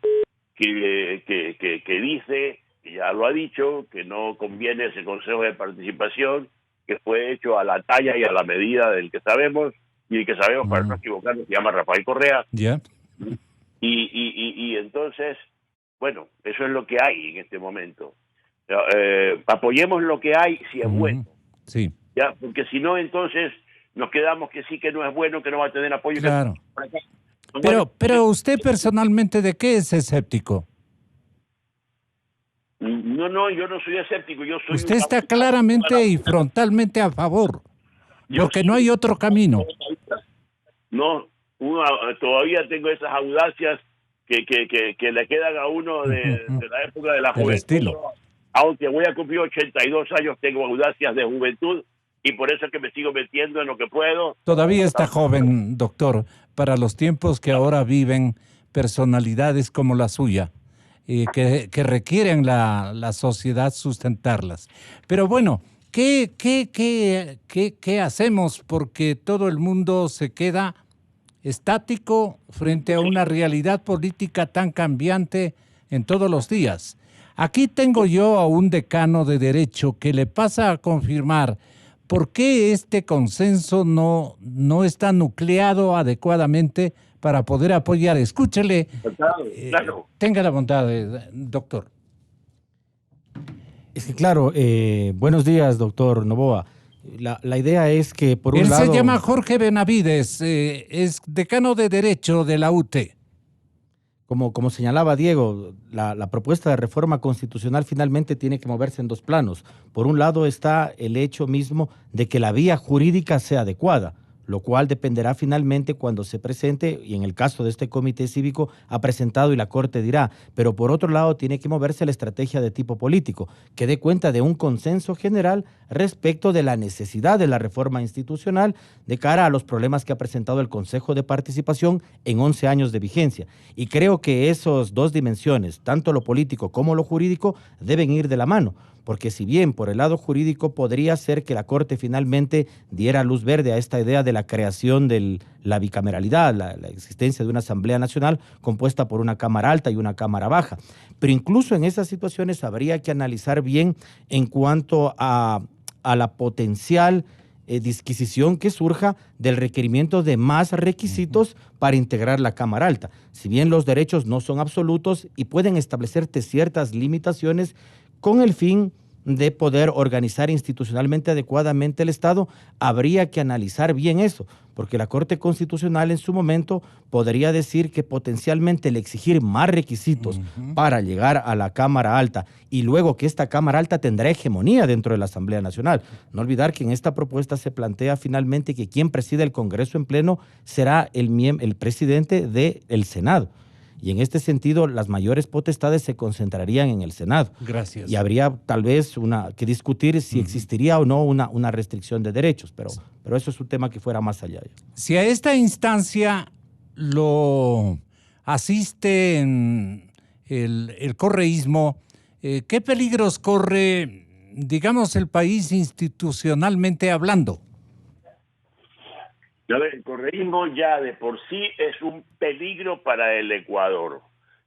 que dice, que ya lo ha dicho, que no conviene ese consejo de participación, que fue hecho a la talla y a la medida del que sabemos, y el que sabemos, para no equivocarnos, se llama Rafael Correa. Ya. Y entonces, bueno, eso es lo que hay en este momento. Apoyemos lo que hay si es bueno. Sí. Ya, porque si no, entonces nos quedamos que sí, que no es bueno, que no va a tener apoyo. Claro. Pero usted personalmente, ¿de qué es escéptico? No, yo no soy escéptico. Yo soy Usted está claramente y frontalmente a favor, porque no hay otro camino. No, todavía tengo esas audacias que le quedan a uno de la época de la El juventud. estilo. Aunque voy a cumplir 82 años, tengo audacias de juventud y por eso es que me sigo metiendo en lo que puedo. Todavía está joven, doctor, para los tiempos que ahora viven personalidades como la suya, que requieren la sociedad sustentarlas. Pero bueno, ¿qué hacemos? Porque todo el mundo se queda estático frente a una realidad política tan cambiante en todos los días. Aquí tengo yo a un decano de Derecho que le pasa a confirmar por qué este consenso no está nucleado adecuadamente para poder apoyar. Escúchele. Claro. Tenga la bondad, doctor. Es que claro, buenos días, doctor Noboa. La idea es que por un Él lado... se llama Jorge Benavides, es decano de Derecho de la UT. Como señalaba Diego, la propuesta de reforma constitucional finalmente tiene que moverse en dos planos. Por un lado está el hecho mismo de que la vía jurídica sea adecuada, lo cual dependerá finalmente cuando se presente, y en el caso de este comité cívico ha presentado y la Corte dirá, pero por otro lado tiene que moverse la estrategia de tipo político, que dé cuenta de un consenso general respecto de la necesidad de la reforma institucional de cara a los problemas que ha presentado el Consejo de Participación en 11 años de vigencia. Y creo que esas dos dimensiones, tanto lo político como lo jurídico, deben ir de la mano. Porque si bien por el lado jurídico podría ser que la Corte finalmente diera luz verde a esta idea de la creación de la bicameralidad, la existencia de una Asamblea Nacional compuesta por una Cámara Alta y una Cámara Baja. Pero incluso en esas situaciones habría que analizar bien en cuanto a la potencial disquisición que surja del requerimiento de más requisitos para integrar la Cámara Alta. Si bien los derechos no son absolutos y pueden establecerse ciertas limitaciones con el fin de poder organizar institucionalmente adecuadamente el Estado, habría que analizar bien eso, porque la Corte Constitucional en su momento podría decir que potencialmente el exigir más requisitos para llegar a la Cámara Alta y luego que esta Cámara Alta tendrá hegemonía dentro de la Asamblea Nacional. No olvidar que en esta propuesta se plantea finalmente que quien preside el Congreso en pleno será el presidente del Senado. Y en este sentido, las mayores potestades se concentrarían en el Senado. Gracias. Y habría tal vez que discutir si existiría o no una restricción de derechos, pero eso es un tema que fuera más allá. Si a esta instancia lo asiste en el correísmo, ¿qué peligros corre, digamos, el país institucionalmente hablando? El correísmo ya de por sí es un peligro para el Ecuador.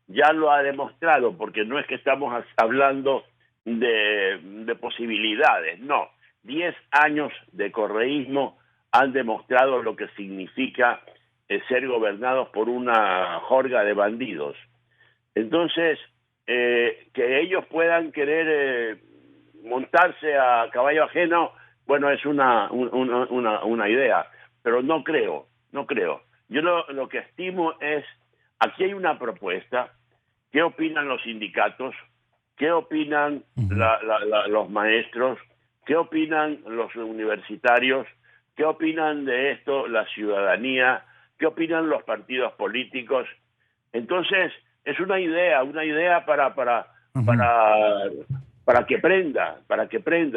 Ya lo ha demostrado, porque no es que estamos hablando de posibilidades, no. 10 años de correísmo han demostrado lo que significa ser gobernados por una jorga de bandidos. Entonces, que ellos puedan querer montarse a caballo ajeno, bueno, es una idea. Pero no creo. Yo lo que estimo es, aquí hay una propuesta, ¿qué opinan los sindicatos? ¿Qué opinan los maestros? ¿Qué opinan los universitarios? ¿Qué opinan de esto la ciudadanía? ¿Qué opinan los partidos políticos? Entonces, es una idea para que prenda.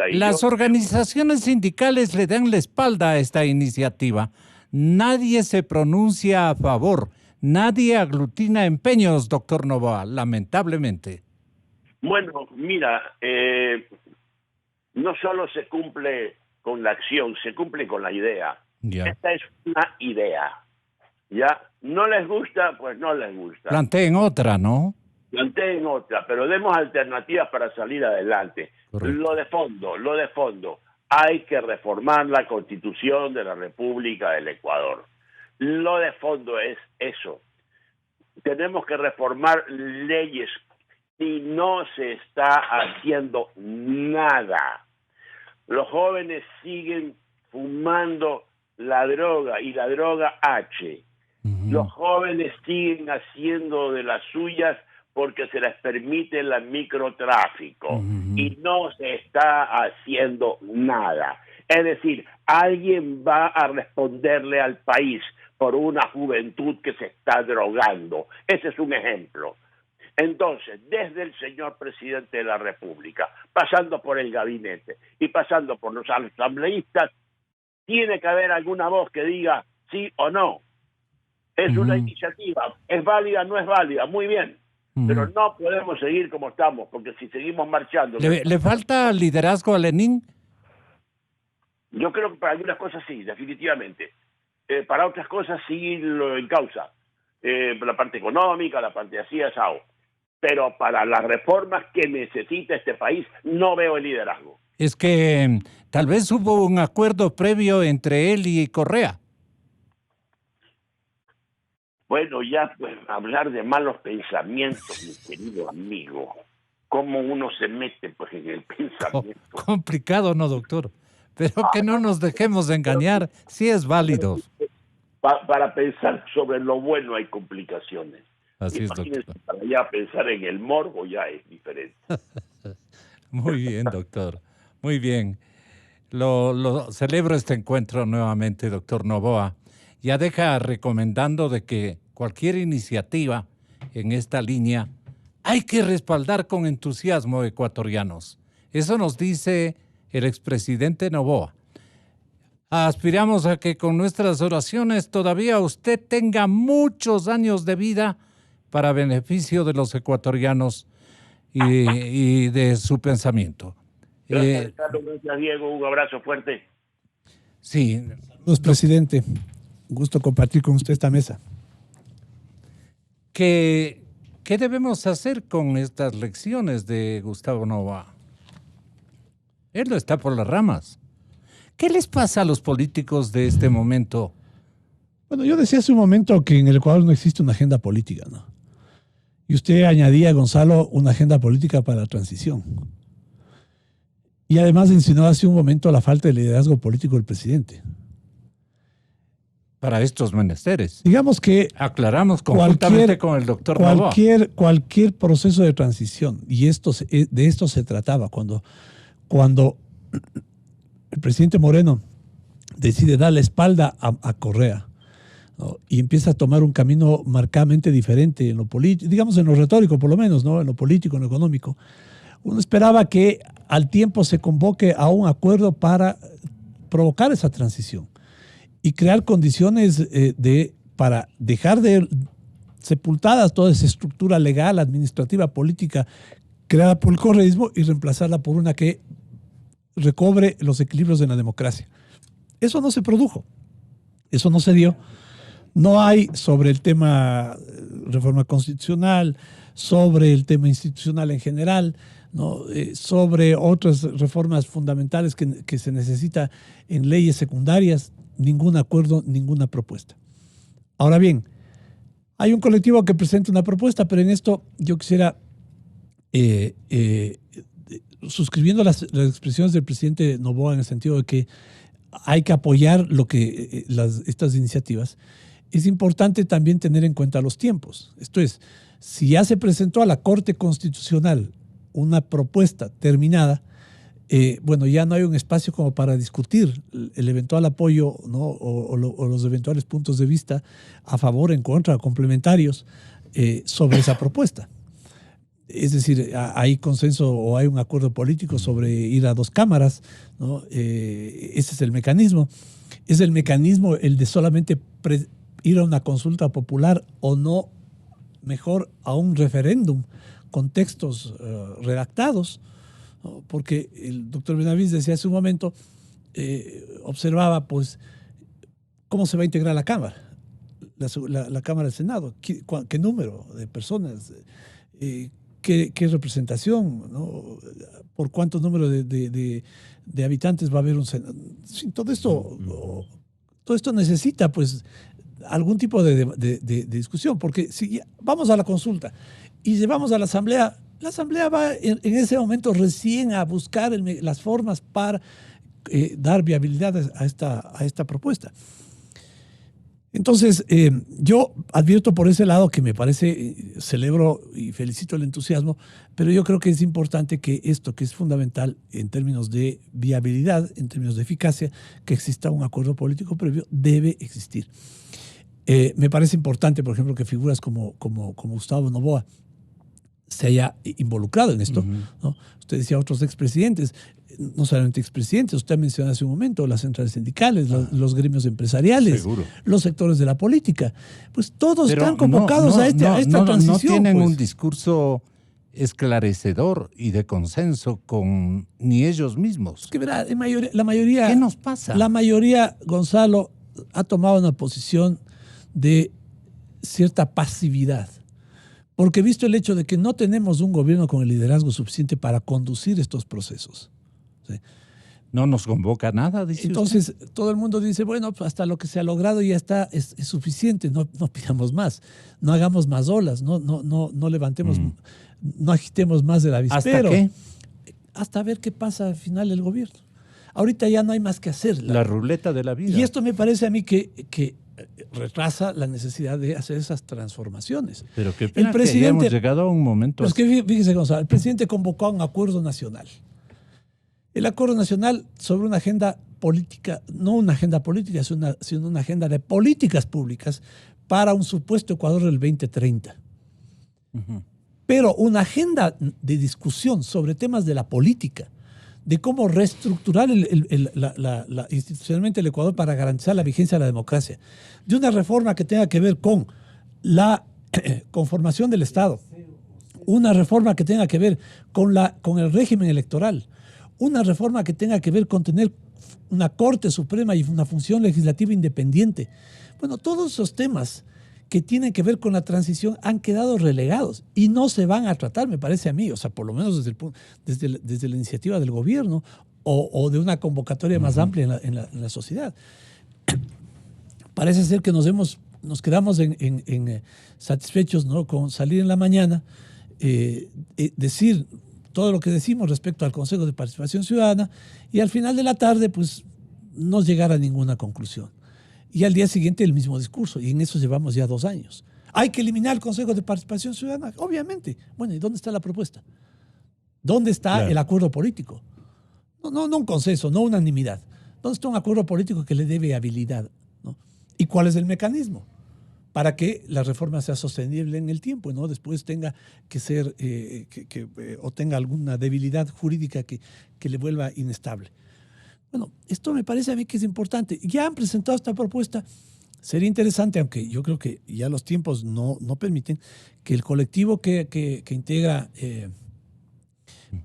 Y las organizaciones sindicales le dan la espalda a esta iniciativa. Nadie se pronuncia a favor. Nadie aglutina empeños, doctor Noboa, lamentablemente. Bueno, mira, no solo se cumple con la acción, se cumple con la idea. Ya. Esta es una idea, ¿ya? No les gusta, pues no les gusta. Planteen otra, ¿no? Planteen otra, pero demos alternativas para salir adelante. Correcto. Lo de fondo, hay que reformar la Constitución de la República del Ecuador. Lo de fondo es eso. Tenemos que reformar leyes y no se está haciendo nada. Los jóvenes siguen fumando la droga y la droga H. Los jóvenes siguen haciendo de las suyas porque se les permite el microtráfico y no se está haciendo nada. Es decir, alguien va a responderle al país por una juventud que se está drogando. Ese es un ejemplo. Entonces, desde el señor presidente de la República, pasando por el gabinete y pasando por los asambleístas, tiene que haber alguna voz que diga sí o no. Es una iniciativa, es válida, no es válida, muy bien, pero no podemos seguir como estamos, porque si seguimos marchando... ¿Le falta liderazgo a Lenin? Yo creo que para algunas cosas sí, definitivamente. Para otras cosas sí lo encausa. La parte económica, la parte así, asado. Pero para las reformas que necesita este país, no veo el liderazgo. Es que tal vez hubo un acuerdo previo entre él y Correa. Bueno, ya pues hablar de malos pensamientos, mi querido amigo. ¿Cómo uno se mete pues en el pensamiento? Complicado, ¿no, doctor? Pero que no nos dejemos engañar, sí es válido. Para pensar sobre lo bueno hay complicaciones. Así es, Imagínense, doctor. para ya pensar en el morbo ya es diferente. Muy bien, doctor. Muy bien. Lo celebro este encuentro nuevamente, doctor Noboa. Ya deja recomendando de que cualquier iniciativa en esta línea hay que respaldar con entusiasmo, ecuatorianos. Eso nos dice el expresidente Noboa. Aspiramos a que con nuestras oraciones todavía usted tenga muchos años de vida para beneficio de los ecuatorianos y de su pensamiento. Gracias, Ricardo, gracias, Diego. Un abrazo fuerte. Sí. Saludos, presidente. Un gusto compartir con usted esta mesa. ¿Qué debemos hacer con estas lecciones de Gustavo Noboa? Él no está por las ramas. ¿Qué les pasa a los políticos de este momento? Bueno, yo decía hace un momento que en el Ecuador no existe una agenda política, ¿no? Y usted añadía, Gonzalo, una agenda política para la transición. Y además insinuó hace un momento la falta de liderazgo político del presidente. Para estos menesteres. Digamos que aclaramos conjuntamente con el doctor Noboa. Cualquier proceso de transición, y de esto se trataba, cuando el presidente Moreno decide dar la espalda a Correa, ¿no? Y empieza a tomar un camino marcadamente diferente en lo político, digamos en lo retórico por lo menos, ¿no? En lo político, en lo económico. Uno esperaba que al tiempo se convoque a un acuerdo para provocar esa transición y crear condiciones para dejar de sepultadas toda esa estructura legal, administrativa, política creada por el correísmo y reemplazarla por una que recobre los equilibrios de la democracia. Eso no se produjo, eso no se dio. No hay sobre el tema reforma constitucional, sobre el tema institucional en general, ¿no? Sobre otras reformas fundamentales que se necesita en leyes secundarias, ningún acuerdo, ninguna propuesta. Ahora bien, hay un colectivo que presenta una propuesta, pero en esto yo quisiera, suscribiendo las expresiones del presidente Noboa en el sentido de que hay que apoyar estas iniciativas, es importante también tener en cuenta los tiempos. Esto es, si ya se presentó a la Corte Constitucional una propuesta terminada, bueno, ya no hay un espacio como para discutir el eventual apoyo, ¿no? o los eventuales puntos de vista a favor, en contra, complementarios sobre esa propuesta. Es decir, hay consenso o hay un acuerdo político sobre ir a dos cámaras, ¿no? Ese es el mecanismo. Es el mecanismo el de solamente ir a una consulta popular o no, mejor a un referéndum con textos redactados, ¿no? Porque el doctor Benavides decía hace un momento, observaba pues cómo se va a integrar la Cámara. la Cámara del Senado? ¿Qué número de personas? ¿Qué representación? ¿No? ¿Por cuánto número de habitantes va a haber un Senado? Sí, todo esto necesita pues algún tipo de discusión, porque si vamos a la consulta y llevamos a la Asamblea va en ese momento recién a buscar las formas para dar viabilidad a esta propuesta. Entonces, yo advierto por ese lado que me parece, celebro y felicito el entusiasmo, pero yo creo que es importante que esto, que es fundamental en términos de viabilidad, en términos de eficacia, que exista un acuerdo político previo, debe existir. Me parece importante, por ejemplo, que figuras como Gustavo Noboa se haya involucrado en esto, ¿no? Usted decía otros expresidentes, no solamente expresidentes, usted mencionó hace un momento las centrales sindicales, los gremios empresariales, seguro, los sectores de la política, pues todos están convocados a esta transición. No tienen pues un discurso esclarecedor y de consenso con ni ellos mismos. Es que verá, la mayoría... ¿Qué nos pasa? La mayoría, Gonzalo, ha tomado una posición de cierta pasividad. Porque visto el hecho de que no tenemos un gobierno con el liderazgo suficiente para conducir estos procesos. ¿Sí? No nos convoca nada, dice Entonces, usted. todo el mundo dice, bueno, pues hasta lo que se ha logrado ya está, es suficiente, no pidamos más, no hagamos más olas, no levantemos, no agitemos más el avispero. ¿Hasta qué? Hasta ver qué pasa al final el gobierno. Ahorita ya no hay más que hacer. La ruleta de la vida. Y esto me parece a mí que retrasa la necesidad de hacer esas transformaciones. Pero qué pena que ya hemos llegado a un momento... Pero es que fíjese, Gonzalo, el presidente convocó a un acuerdo nacional. El acuerdo nacional sobre una agenda política, no una agenda política, sino una agenda de políticas públicas para un supuesto Ecuador del 2030. Pero una agenda de discusión sobre temas de la política, de cómo reestructurar institucionalmente el Ecuador para garantizar la vigencia de la democracia, de una reforma que tenga que ver con la conformación del Estado, una reforma que tenga que ver con el régimen electoral, una reforma que tenga que ver con tener una Corte Suprema y una función legislativa independiente. Bueno, todos esos temas que tienen que ver con la transición han quedado relegados y no se van a tratar, me parece a mí, o sea, por lo menos desde la iniciativa del gobierno o de una convocatoria más amplia en la sociedad. Parece ser que nos quedamos satisfechos, ¿no?, con salir en la mañana, decir todo lo que decimos respecto al Consejo de Participación Ciudadana y al final de la tarde, pues, no llegar a ninguna conclusión. Y al día siguiente el mismo discurso, y en eso llevamos ya 2 años. ¿Hay que eliminar el Consejo de Participación Ciudadana? Obviamente. Bueno, ¿y dónde está la propuesta? ¿Dónde está el acuerdo político? No un consenso, no unanimidad. ¿Dónde está un acuerdo político que le dé viabilidad, ¿no? ¿Y cuál es el mecanismo para que la reforma sea sostenible en el tiempo, ¿no? Después tenga que ser, o tenga alguna debilidad jurídica que le vuelva inestable? Bueno, esto me parece a mí que es importante. Ya han presentado esta propuesta. Sería interesante, aunque yo creo que ya los tiempos no permiten, que el colectivo que integra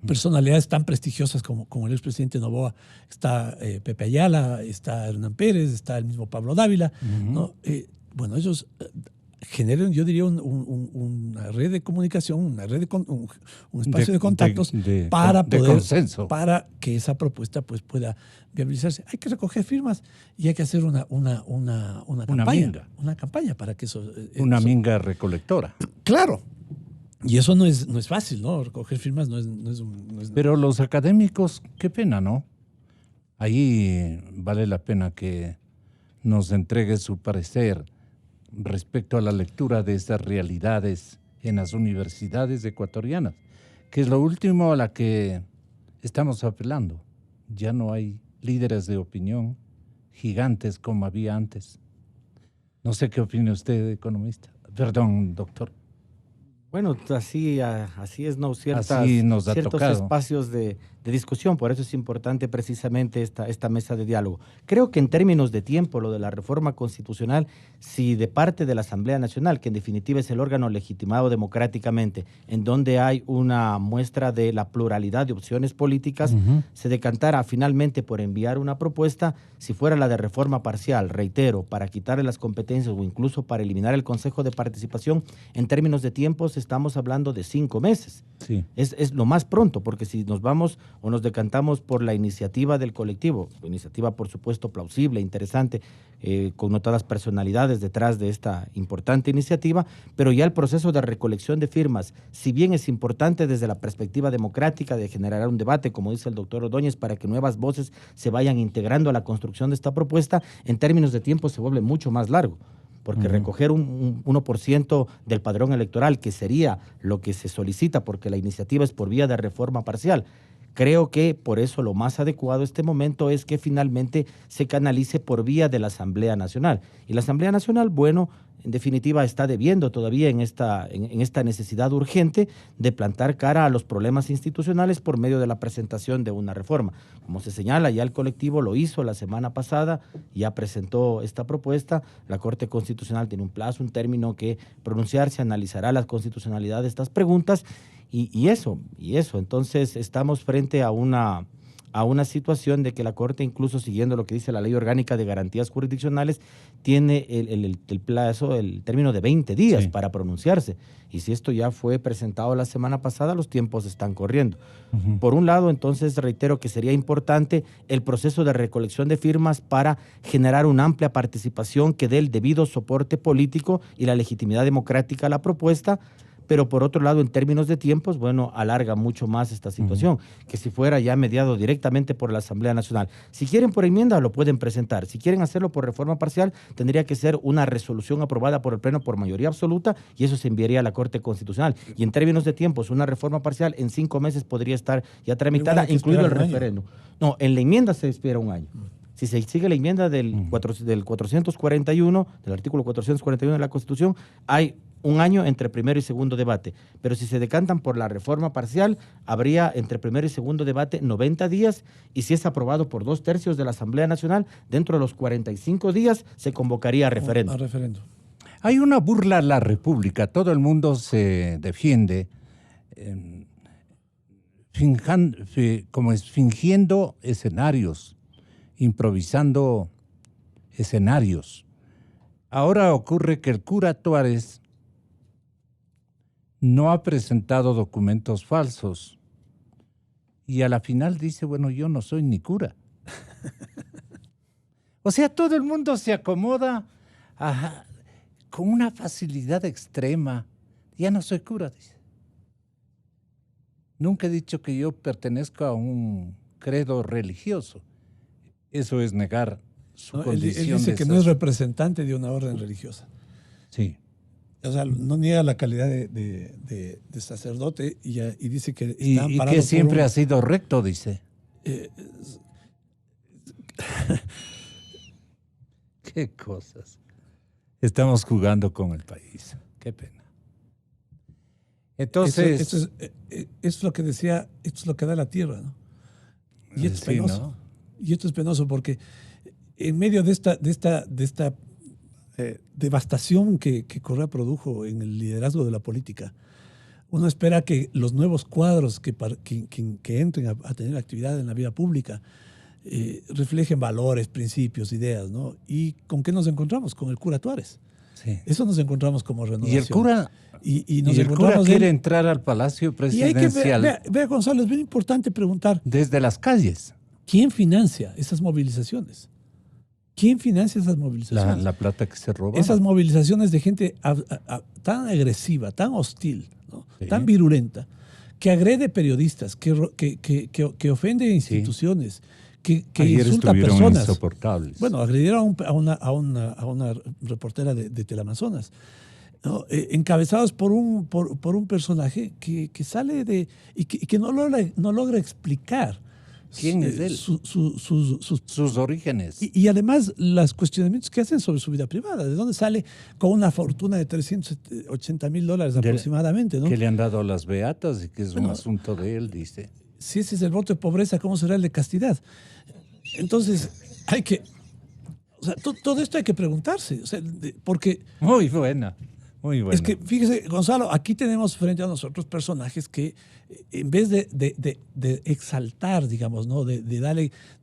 personalidades tan prestigiosas como el expresidente Noboa, está Pepe Ayala, está Hernán Pérez, está el mismo Pablo Dávila, ¿no? Bueno, ellos generen, yo diría, una red de comunicación, un espacio de contactos para que esa propuesta pues pueda viabilizarse. Hay que recoger firmas y hay que hacer una campaña para que eso... Una minga recolectora. Claro. Y eso no es fácil, ¿no? Recoger firmas no es Pero los académicos, qué pena, ¿no? Ahí vale la pena que nos entregue su parecer respecto a la lectura de estas realidades en las universidades ecuatorianas, que es lo último a la que estamos apelando. Ya no hay líderes de opinión gigantes como había antes. No sé qué opina usted, economista. Perdón, doctor. Bueno, así es, ¿no? Así nos ha ciertos tocado. espacios de discusión, por eso es importante precisamente esta mesa de diálogo. Creo que en términos de tiempo, lo de la reforma constitucional, si de parte de la Asamblea Nacional, que en definitiva es el órgano legitimado democráticamente, en donde hay una muestra de la pluralidad de opciones políticas, se decantara finalmente por enviar una propuesta, si fuera la de reforma parcial, reitero, para quitarle las competencias o incluso para eliminar el Consejo de Participación, en términos de tiempos estamos hablando de 5 meses. Sí. Es lo más pronto, porque si nos vamos o nos decantamos por la iniciativa del colectivo, iniciativa por supuesto plausible, interesante, con notadas personalidades detrás de esta importante iniciativa, pero ya el proceso de recolección de firmas, si bien es importante desde la perspectiva democrática de generar un debate, como dice el doctor Ordóñez, para que nuevas voces se vayan integrando a la construcción de esta propuesta, en términos de tiempo se vuelve mucho más largo. Porque recoger un 1% del padrón electoral, que sería lo que se solicita, porque la iniciativa es por vía de reforma parcial, creo que por eso lo más adecuado en este momento es que finalmente se canalice por vía de la Asamblea Nacional. Y la Asamblea Nacional, bueno, en definitiva está debiendo todavía en esta necesidad urgente de plantar cara a los problemas institucionales por medio de la presentación de una reforma. Como se señala, ya el colectivo lo hizo la semana pasada, ya presentó esta propuesta. La Corte Constitucional tiene un plazo, un término que pronunciarse, analizará la constitucionalidad de estas preguntas y eso. Entonces estamos frente a una situación de que la Corte, incluso siguiendo lo que dice la Ley Orgánica de Garantías Jurisdiccionales, tiene el plazo, el término de 20 días para pronunciarse. Y si esto ya fue presentado la semana pasada, los tiempos están corriendo. Por un lado, entonces, reitero que sería importante el proceso de recolección de firmas para generar una amplia participación que dé el debido soporte político y la legitimidad democrática a la propuesta. Pero por otro lado, en términos de tiempos, bueno, alarga mucho más esta situación, que si fuera ya mediado directamente por la Asamblea Nacional. Si quieren por enmienda, lo pueden presentar. Si quieren hacerlo por reforma parcial, tendría que ser una resolución aprobada por el Pleno por mayoría absoluta y eso se enviaría a la Corte Constitucional. Y en términos de tiempos, una reforma parcial en 5 meses podría estar ya tramitada, incluido el referéndum. No, en la enmienda se espera un año. Si se sigue la enmienda del 441, del artículo 441 de la Constitución, hay un año entre primero y segundo debate. Pero si se decantan por la reforma parcial, habría entre primero y segundo debate 90 días y si es aprobado por 2/3 de la Asamblea Nacional, dentro de los 45 días se convocaría a referéndum. Hay una burla a la República. Todo el mundo se defiende fingiendo escenarios, improvisando escenarios. Ahora ocurre que el cura Tuárez no ha presentado documentos falsos y a la final dice, bueno, yo no soy ni cura. O sea, todo el mundo se acomoda con una facilidad extrema. Ya no soy cura, dice. Nunca he dicho que yo pertenezco a un credo religioso. Eso es negar su condición. Él dice que no es representante de una orden religiosa. Sí. O sea, no niega la calidad de sacerdote y dice que está y que siempre ha sido recto, dice. Qué cosas. Estamos jugando con el país. Qué pena. Entonces... Esto es lo que decía, esto es lo que da la tierra, ¿no? Y esto es penoso. ¿No? Y esto es penoso porque en medio de esta devastación que Correa produjo en el liderazgo de la política, uno espera que los nuevos cuadros que entren a tener actividad en la vida pública reflejen valores, principios, ideas, ¿no? ¿Y con qué nos encontramos? Con el cura Tuárez. Sí. Eso nos encontramos como renovación. Y el cura, el cura quiere entrar al Palacio Presidencial. Y hay que vea, Gonzalo, es bien importante preguntar. Desde las calles. ¿Quién financia esas movilizaciones? ¿Quién financia esas movilizaciones? La plata que se roba. Esas movilizaciones de gente tan agresiva, tan hostil, ¿no? Sí. Tan virulenta, que agrede periodistas, que ofende instituciones, que insulta a personas. Insoportables. Bueno, agredieron a una reportera de Teleamazonas, ¿no? Encabezados por un personaje que sale y que no logra explicar ¿Quién es él? Sus orígenes. Y además los cuestionamientos que hacen sobre su vida privada. ¿De dónde sale con una fortuna de $380,000 aproximadamente? ¿No? Que le han dado a las beatas y que es un asunto de él, dice. Si ese es el voto de pobreza, ¿cómo será el de castidad? Entonces, o sea, todo esto hay que preguntarse. O sea, porque... Muy buena. Muy bueno. Es que, fíjese, Gonzalo, aquí tenemos frente a nosotros personajes que, en vez de exaltar, digamos, ¿no? de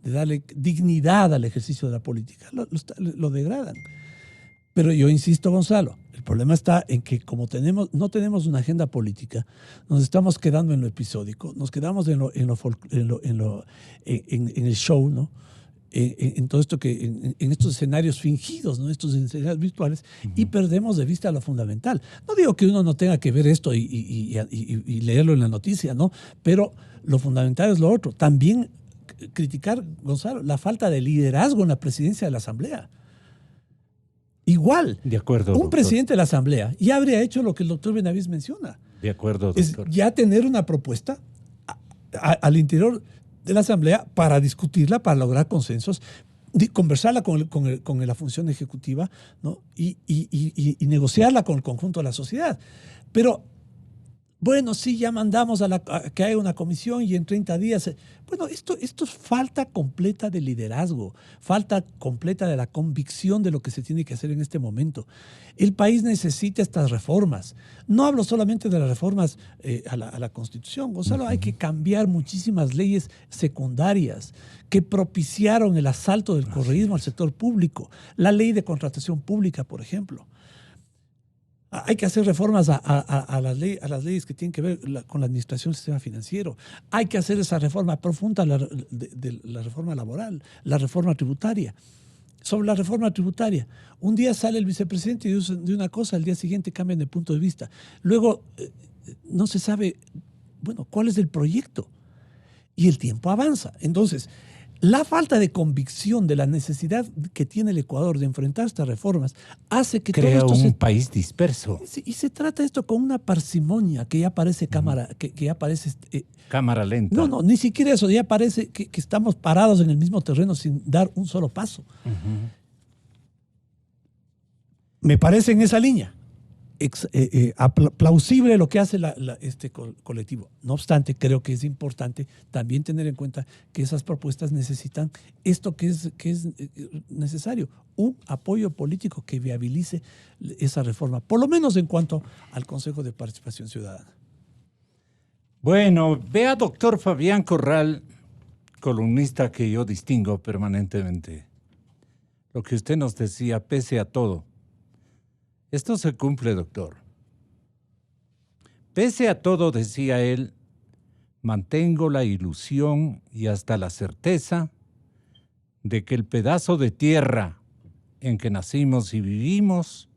darle dignidad al ejercicio de la política, lo degradan. Pero yo insisto, Gonzalo, el problema está en que como no tenemos una agenda política, nos estamos quedando en lo episódico, nos quedamos en el show, ¿no? En todo esto en estos escenarios fingidos, ¿no? Estos escenarios virtuales, y perdemos de vista lo fundamental. No digo que uno no tenga que ver esto y leerlo en la noticia, ¿no? Pero lo fundamental es lo otro. También criticar, Gonzalo, la falta de liderazgo en la presidencia de la Asamblea. Igual, de acuerdo, un doctor. Presidente de la Asamblea ya habría hecho lo que el doctor Benavides menciona. De acuerdo, doctor. Es ya tener una propuesta al interior de la Asamblea para discutirla, para lograr consensos, conversarla con la función ejecutiva, ¿no? y negociarla con el conjunto de la sociedad. Pero, bueno, sí, ya mandamos a que haya una comisión y en 30 días... Bueno, esto es falta completa de liderazgo, falta completa de la convicción de lo que se tiene que hacer en este momento. El país necesita estas reformas. No hablo solamente de las reformas a la Constitución, Gonzalo, hay que cambiar muchísimas leyes secundarias que propiciaron el asalto del correísmo al sector público. La ley de contratación pública, por ejemplo. Hay que hacer reformas a las leyes que tienen que ver con la administración del sistema financiero. Hay que hacer esa reforma profunda de la reforma laboral, la reforma tributaria. Sobre la reforma tributaria, un día sale el vicepresidente y dice de una cosa, al día siguiente cambian de punto de vista. Luego no se sabe, bueno, cuál es el proyecto. Y el tiempo avanza. Entonces, la falta de convicción de la necesidad que tiene el Ecuador de enfrentar estas reformas hace que crea todo esto un país disperso. Y se trata esto con una parsimonia que ya parece que ya parece... cámara lenta. No, ni siquiera eso. Ya parece que estamos parados en el mismo terreno sin dar un solo paso. Me parece en esa línea plausible lo que hace este colectivo. No obstante, creo que es importante también tener en cuenta que esas propuestas necesitan esto que es necesario, un apoyo político que viabilice esa reforma, por lo menos en cuanto al Consejo de Participación Ciudadana. Bueno, vea, doctor Fabián Corral, columnista que yo distingo permanentemente. Lo que usted nos decía, pese a todo. Esto se cumple, doctor. Pese a todo, decía él, mantengo la ilusión y hasta la certeza de que el pedazo de tierra en que nacimos y vivimos,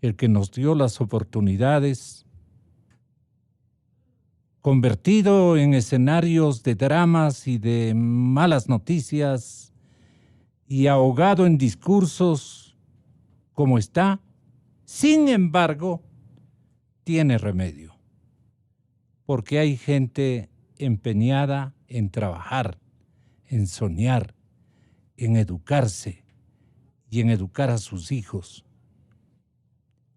el que nos dio las oportunidades, convertido en escenarios de dramas y de malas noticias y ahogado en discursos como está, sin embargo, tiene remedio. Porque hay gente empeñada en trabajar, en soñar, en educarse y en educar a sus hijos,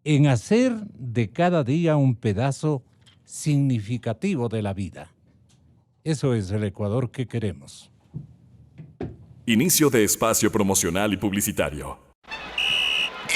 en hacer de cada día un pedazo significativo de la vida. Eso es el Ecuador que queremos. Inicio de espacio promocional y publicitario.